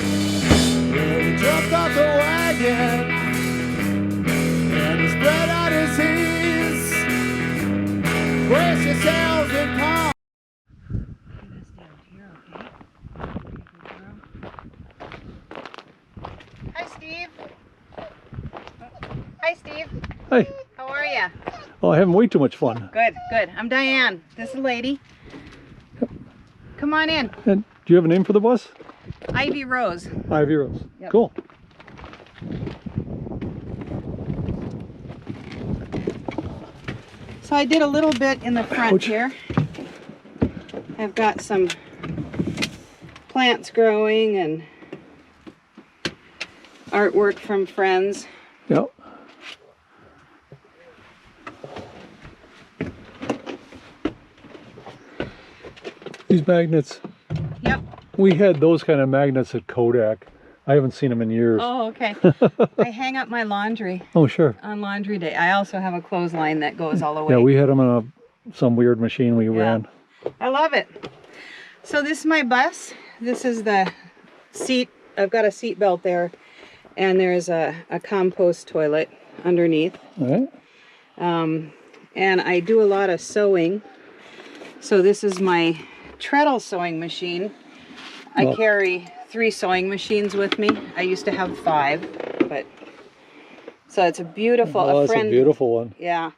Well, he jumped off the wagon and he spread out his knees. Brace yourselves and calm. Hi, Steve. Hi, Steve. Hey. How are you? Well, having way too much fun. Good, good. I'm Diane. This is Lady. Come on in. And do you have a name for the bus? Ivy Rose. Ivy Rose. Yep. Cool. So I did a little bit in the front Ouch. here. I've got some plants growing and artwork from friends. Yep. These magnets. Yep. We had those kind of magnets at Kodak. I haven't seen them in years. Oh, okay. I hang up my laundry Oh, sure. on laundry day. I also have a clothesline that goes all the way. Yeah, we had them on some weird machine we ran. I love it. So this is my bus. This is the seat. I've got a seat belt there, and there's a compost toilet underneath. All right. And I do a lot of sewing. So this is my treadle sewing machine. I carry 3 sewing machines with me. I used to have 5, but so it's a beautiful. Oh, that's a beautiful one. Yeah.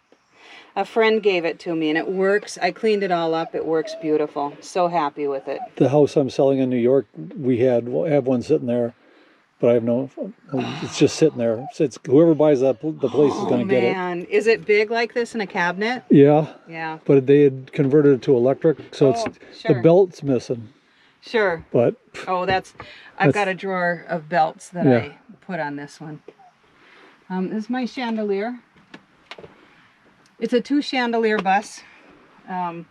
A friend gave it to me and it works. I cleaned it all up. It works beautiful. So happy with it. The house I'm selling in New York, we'll have one sitting there, but I have no, it's just sitting there. It's whoever buys the place is going to get it. Man, is it big like this in a cabinet? Yeah. Yeah. But they had converted it to electric, so it's sure. the belt's missing. Sure. But oh, I've got a drawer of belts that yeah. I put on this one. This is my chandelier. It's a 2 chandelier bus. I've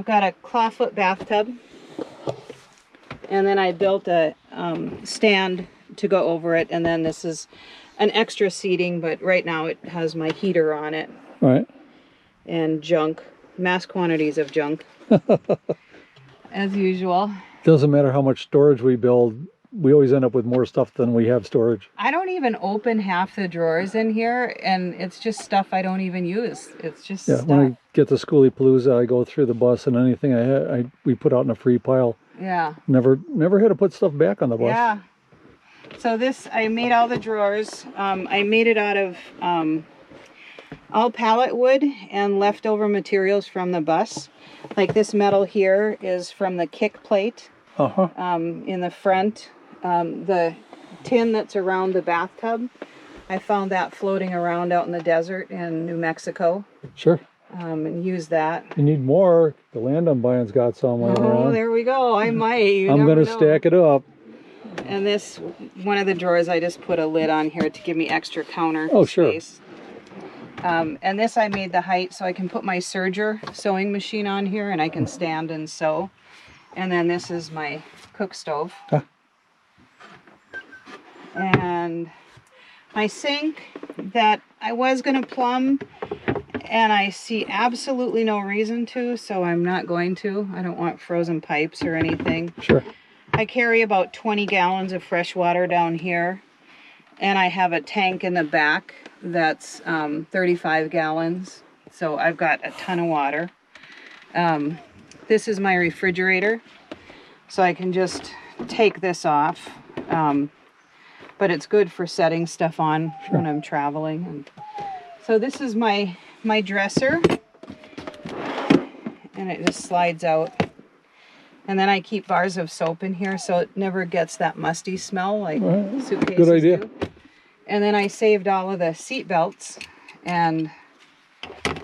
got a clawfoot bathtub, and then I built a stand to go over it, and then this is an extra seating, but right now it has my heater on it. Right. And junk, mass quantities of junk, as usual. Doesn't matter how much storage we build, we always end up with more stuff than we have storage. I don't even open half the drawers in here, and it's just stuff I don't even use. It's just stuff. When I get the skoolie palooza, I go through the bus, and anything we put out in a free pile. Yeah. Never had to put stuff back on the bus. Yeah. So this, I made all the drawers. I made it out of all pallet wood and leftover materials from the bus. Like this metal here is from the kick plate in the front. The tin that's around the bathtub, I found that floating around out in the desert in New Mexico. Sure. And use that. You need more. The land I'm buying's got some laying around. Oh, there we go. I might. I'm going to stack it up. And this, one of the drawers, I just put a lid on here to give me extra counter Sure. space. And this I made the height so I can put my serger sewing machine on here and I can stand and sew. And then this is my cook stove. Huh. And my sink that I was going to plumb, and I see absolutely no reason to, so I'm not going to. I don't want frozen pipes or anything. Sure. I carry about 20 gallons of fresh water down here, and I have a tank in the back that's 35 gallons, so I've got a ton of water. This is my refrigerator, so I can just take this off, but it's good for setting stuff on when I'm traveling. And so this is my dresser, and it just slides out. And then I keep bars of soap in here so it never gets that musty smell like suitcases Good idea. do. And then I saved all of the seat belts and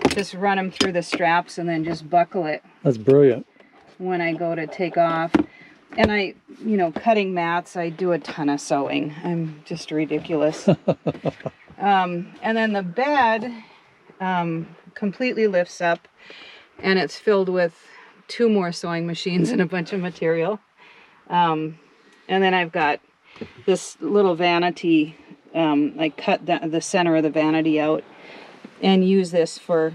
just run them through the straps and then just buckle it. That's brilliant. When I go to take off. And cutting mats, I do a ton of sewing. I'm just ridiculous. And then the bed completely lifts up, and it's filled with 2 more sewing machines and a bunch of material. And then I've got this little vanity. I cut the center of the vanity out and use this for,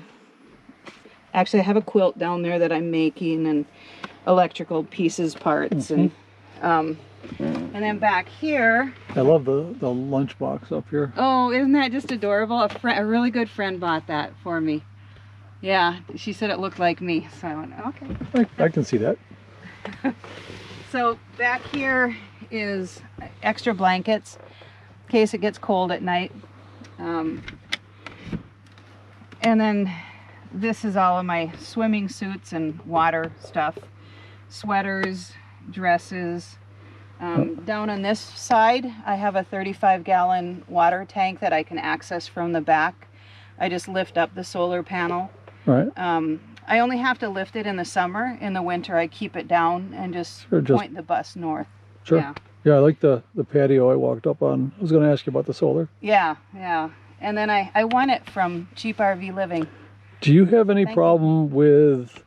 actually I have a quilt down there that I'm making and electrical pieces, parts, and And then back here, I love the lunchbox up here. oh, isn't that just adorable? A really good friend bought that for me. Yeah, she said it looked like me, so I went, okay. I can see that. So back here is extra blankets in case it gets cold at night. And then this is all of my swimming suits and water stuff. Sweaters, dresses. Down on this side, I have a 35-gallon water tank that I can access from the back. I just lift up the solar panel. Right. I only have to lift it in the summer. In the winter, I keep it down and just point the bus north. Sure. Yeah. Yeah, I like the patio I walked up on. I was going to ask you about the solar. Yeah, yeah. And then I won it from Cheap RV Living. Do you have any problem with,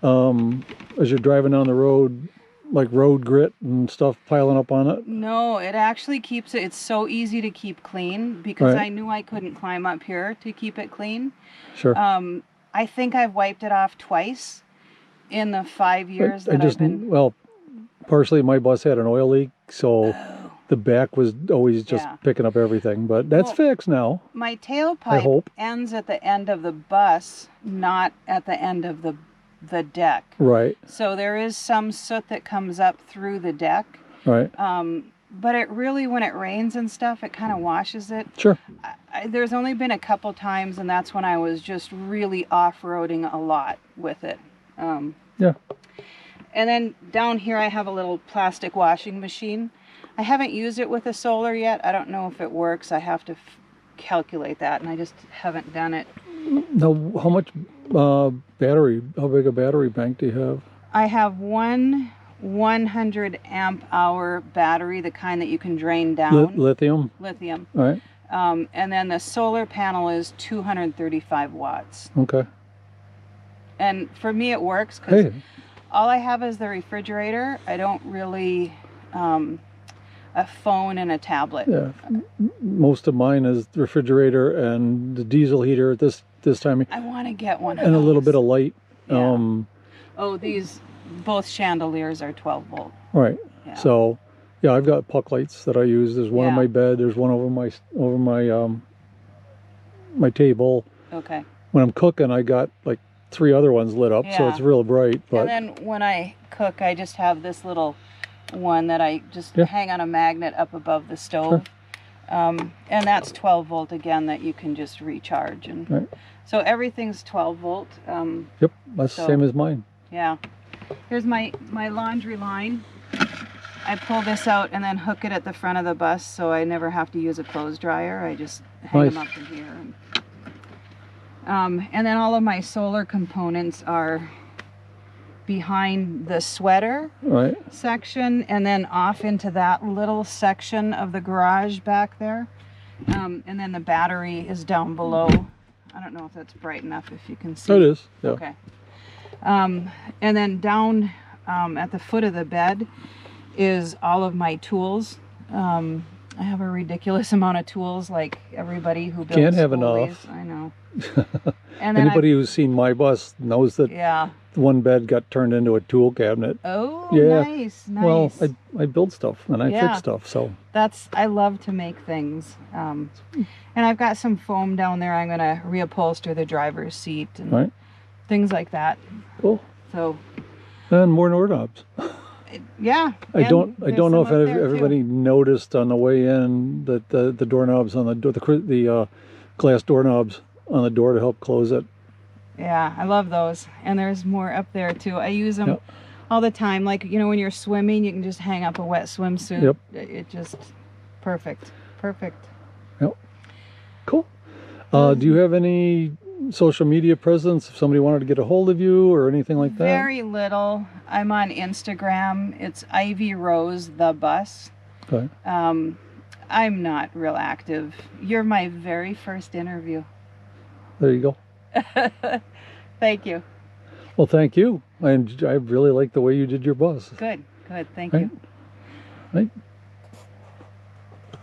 as you're driving down the road, like road grit and stuff piling up on it? No, it actually keeps it. It's so easy to keep clean because Right. I knew I couldn't climb up here to keep it clean. Sure. I think I've wiped it off twice in the 5 years that I've been. Well, partially my bus had an oil leak, so the back was always just picking up everything. But that's fixed now. My I tailpipe hope. ends at the end of the bus, not at the end of the deck. Right. So there is some soot that comes up through the deck. Right. But it really, when it rains and stuff, it kind of washes it. Sure. There's only been a couple times, and that's when I was just really off-roading a lot with it. Yeah. And then down here I have a little plastic washing machine. I haven't used it with a solar yet. I don't know if it works. I have to calculate that, and I just haven't done it. Now, how much battery, how big a battery bank do you have? I have one 100 amp hour battery, the kind that you can drain down. Lithium? Lithium. All right. And then the solar panel is 235 watts. Okay. And for me it works because Hey. all I have is the refrigerator. I don't really, a phone and a tablet. Yeah. Most of mine is the refrigerator and the diesel heater at this time. I want to get one of And a those. little bit of light. Yeah. Oh, both chandeliers are 12 volt. Right. Yeah. So, yeah, I've got puck lights that I use. There's one on my bed. There's one over my my table. Okay. When I'm cooking, I got like 3 other ones lit up, so Yeah. it's real bright. But And then when I cook, I just have this little one that I just hang on a magnet up above the stove. And that's 12 volt again that you can just recharge. And Right. so everything's 12 volt. Yep, that's the same as mine. Yeah. Here's my laundry line. I pull this out and then hook it at the front of the bus so I never have to use a clothes dryer. I just hang them up in here. And then all of my solar components are behind the sweater Right. section and then off into that little section of the garage back there. And then the battery is down below. I don't know if that's bright enough if you can see. It is. Yeah. Okay. And then down at the foot of the bed is all of my tools. I have a ridiculous amount of tools, like everybody who builds Can't have skoolies. enough. I know. And then Anybody who's seen my bus knows that one bed got turned into a tool cabinet. Oh, Yeah. nice. Well, I build stuff and I Yeah. fix stuff, so. I love to make things. And I've got some foam down there. I'm going to reupholster the driver's seat and things like that. Cool. So, And more doorknobs. yeah. I don't know if some up there, everybody noticed on the way in that the doorknobs on the door, the glass doorknobs on the door to help close it. Yeah, I love those. And there's more up there too. I use them all the time. Like, when you're swimming, you can just hang up a wet swimsuit. Yep. It just, perfect. Perfect. Yep. Cool. Do you have any social media presence if somebody wanted to get a hold of you or anything like that? Very little. I'm on Instagram. It's Ivy Rose the Bus. Okay. I'm not real active. You're my very first interview. There you go. Thank you. Well, thank you. I really like the way you did your bus. Good. Thank you. Right.